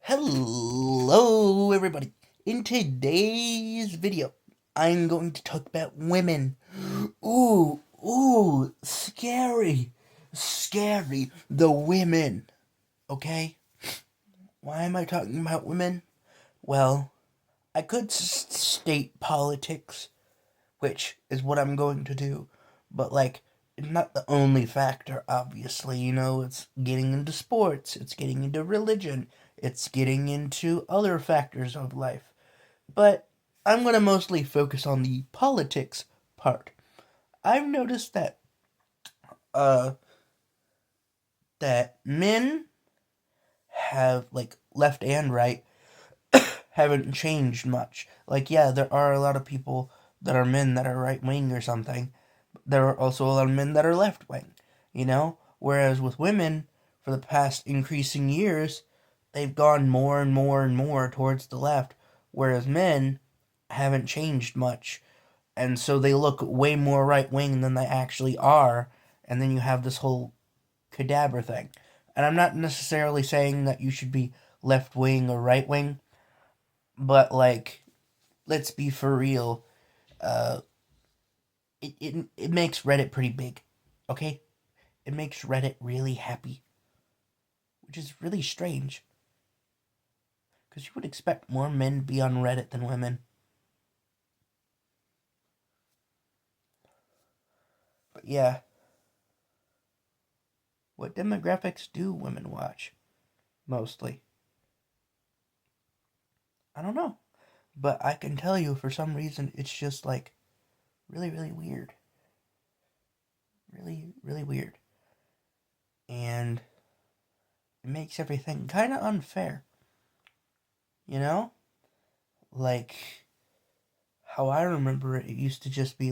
Hello, everybody. In today's video, I'm going to talk about women. Scary. Scary. The women. Okay? Why am I talking about women? Well, I could state politics, which is what I'm going to do, but it's not the only factor, obviously. It's getting into sports, it's getting into religion, it's getting into other factors of life. But I'm going to mostly focus on the politics part. I've noticed uh that men have left and right haven't changed much. Yeah, there are a lot of people that are men that are right wing or something. There are also a lot of men that are left wing. Whereas with women, for the past increasing years, they've gone more and more and more towards the left, whereas men haven't changed much. And so they look way more right wing than they actually are. And then you have this whole cadaver thing. And I'm not necessarily saying that you should be left wing or right wing, but let's be for real. Uh, it makes Reddit pretty big, okay? It makes Reddit really happy, which is really strange. Because you would expect more men to be on Reddit than women. But yeah, what demographics do women watch? Mostly. I don't know. But I can tell you for some reason it's just really, really weird. Really, really weird. And it makes everything kind of unfair. You know? Like, how I remember it used to just be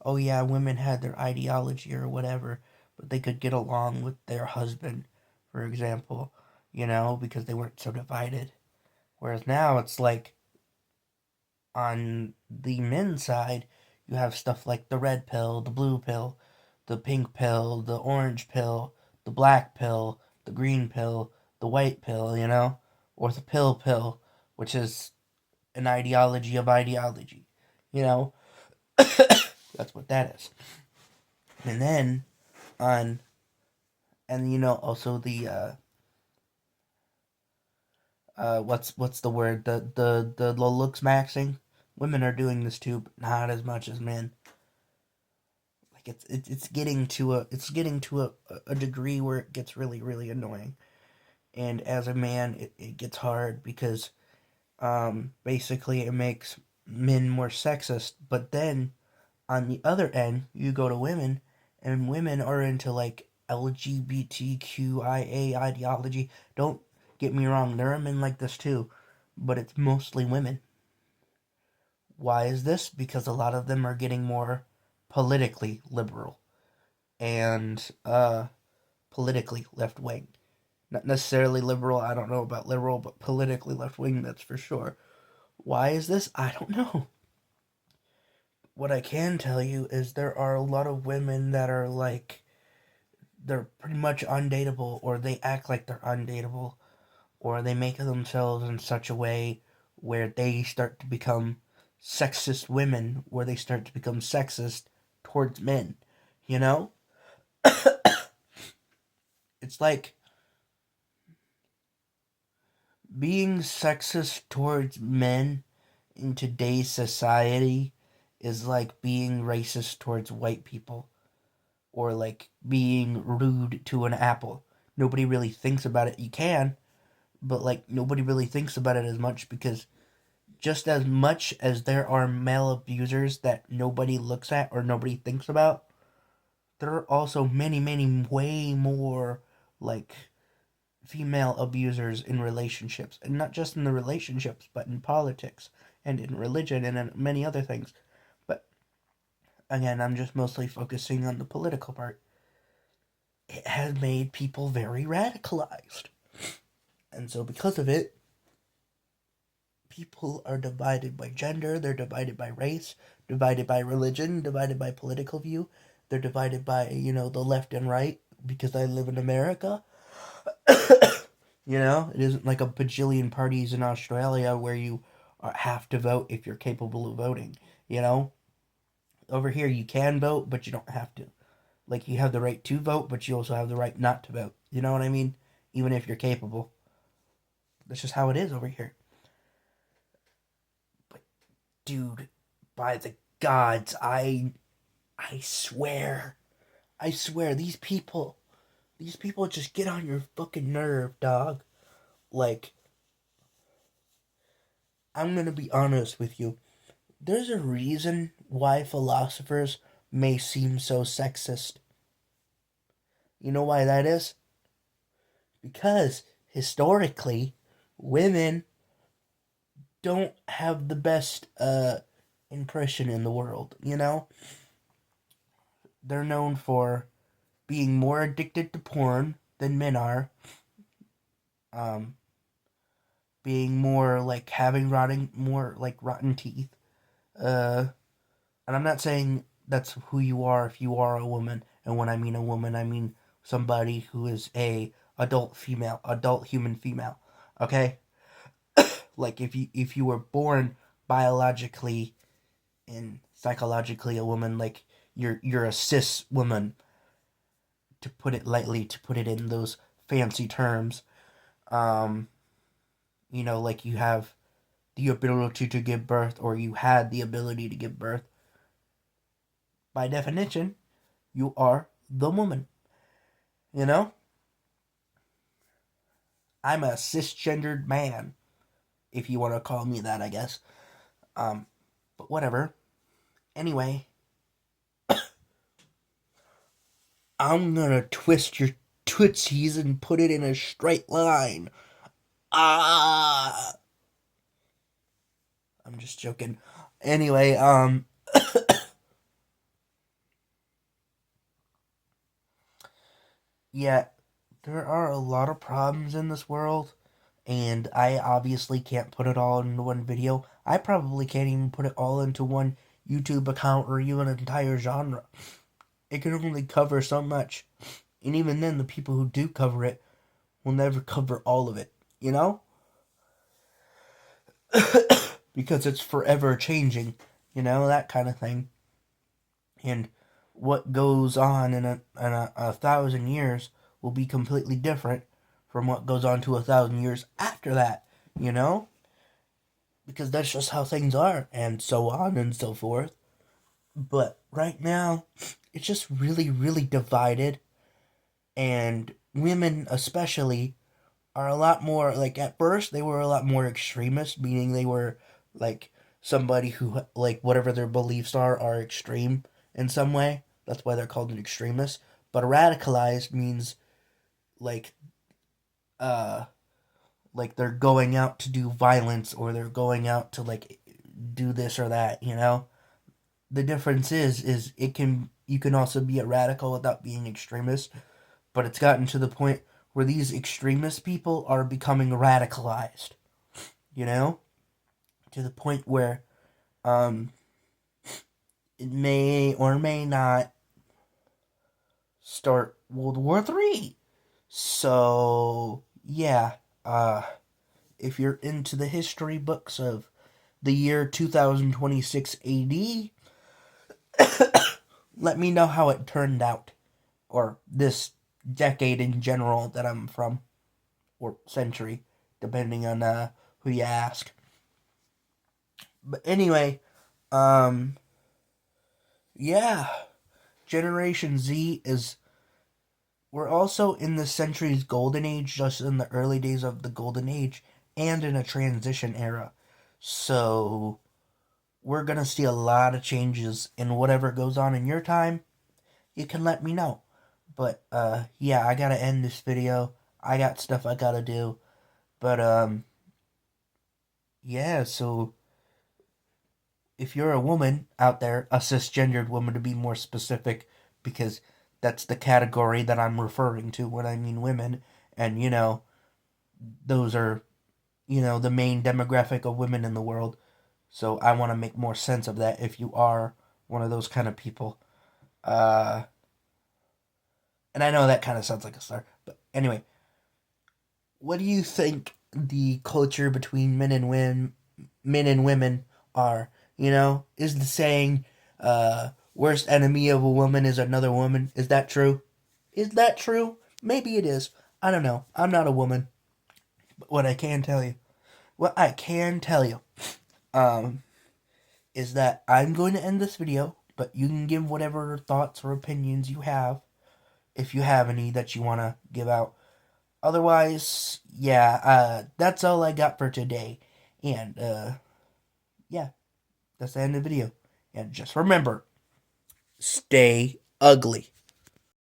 oh yeah, women had their ideology or whatever, but they could get along with their husband, for example, because they weren't so divided. Whereas now it's on the men's side, you have stuff like the red pill, the blue pill, the pink pill, the orange pill, the black pill, the green pill, the white pill, or the pill, which is an ideology of ideology, you know? That's what that is. And then on, and also what's the word? The looks maxing. Women are doing this too, but not as much as men. It's getting to a degree where it gets really, really annoying. And as a man, it gets hard because basically it makes men more sexist. But then on the other end, you go to women, and women are into LGBTQIA ideology. Don't get me wrong, there are men like this too, but it's mostly women. Why is this? Because a lot of them are getting more politically liberal and politically left wing. Not necessarily liberal, I don't know about liberal, but politically left wing, that's for sure. Why is this? I don't know. What I can tell you is there are a lot of women that are they're pretty much undateable, or they act like they're undateable, or they make themselves in such a way where they start to become sexist women, where they start to become sexist towards men, you know? It's like being sexist towards men in today's society is like being racist towards white people, or being rude to an apple. Nobody really thinks about it. You can, but nobody really thinks about it as much because just as much as there are male abusers that nobody looks at or nobody thinks about, there are also many, many, way more like female abusers in relationships, and not just in the relationships, but in politics and in religion and in many other things. But again, I'm just mostly focusing on the political part. It has made people very radicalized. And so, because of it, people are divided by gender, they're divided by race, divided by religion, divided by political view, they're divided by, the left and right, because I live in America. You know, it isn't like a bajillion parties in Australia where you have to vote if you're capable of voting. You know, over here you can vote, but you don't have to. Like, you have the right to vote, but you also have the right not to vote. You know what I mean? Even if you're capable. That's just how it is over here. But dude, by the gods, I swear, these people just get on your fucking nerve, dog. Like, I'm gonna be honest with you. There's a reason why philosophers may seem so sexist. You know why that is? Because historically, women don't have the best impression in the world, you know? They're known for being more addicted to porn than men are. Um, Being more like having rotten teeth. Uh, and I'm not saying that's who you are if you are a woman. And when I mean a woman, I mean somebody who is a adult human female. Okay, like if you were born biologically and psychologically a woman, like you're a cis woman, to put it lightly, to put it in those fancy terms. Um, like you have the ability to give birth, or you had the ability to give birth. By definition, you are the woman. You know, I'm a cisgendered man, if you want to call me that, I guess. Um, but whatever. Anyway, I'm gonna twist your tootsies and put it in a straight line. Ah, I'm just joking. Anyway, yeah, there are a lot of problems in this world, and I obviously can't put it all into one video. I probably can't even put it all into one YouTube account or even an entire genre. It can only cover so much. And even then, the people who do cover it will never cover all of it, you know? Because it's forever changing, that kind of thing. And what goes on in a thousand years will be completely different from what goes on to 1,000 years after that, you know? Because that's just how things are, and so on and so forth. But right now, it's just really, really divided, and women, especially, are a lot more, like, at first they were a lot more extremist, meaning they were like somebody who, like, whatever their beliefs are extreme in some way. That's why they're called an extremist. But radicalized means like uh like they're going out to do violence, or they're going out to like do this or that, The difference is it can you can also be a radical without being extremist, but it's gotten to the point where these extremist people are becoming radicalized, you know, to the point where um, it may or may not start World War III. So yeah, if you're into the history books of the year 2026 AD, let me know how it turned out, or this decade in general that I'm from, or century, depending on who you ask. But anyway, um, yeah, Generation Z is. We're also in the century's golden age, just in the early days of the golden age, and in a transition era. So, we're gonna see a lot of changes in whatever goes on in your time. You can let me know. But, yeah, I gotta end this video. I got stuff I gotta do. But, yeah, so if you're a woman out there, a cisgendered woman to be more specific, because that's the category that I'm referring to when I mean women, and those are, the main demographic of women in the world. So I want to make more sense of that if you are one of those kind of people. Uh, and I know that kind of sounds like a slur, but anyway, what do you think the culture between men and women are? You know, is the saying, worst enemy of a woman is another woman? Is that true? Is that true? Maybe it is. I don't know. I'm not a woman. But what I can tell you, um, is that I'm going to end this video, but you can give whatever thoughts or opinions you have, if you have any that you want to give out. Otherwise, yeah, that's all I got for today. And, yeah, that's the end of the video. And just remember, stay ugly.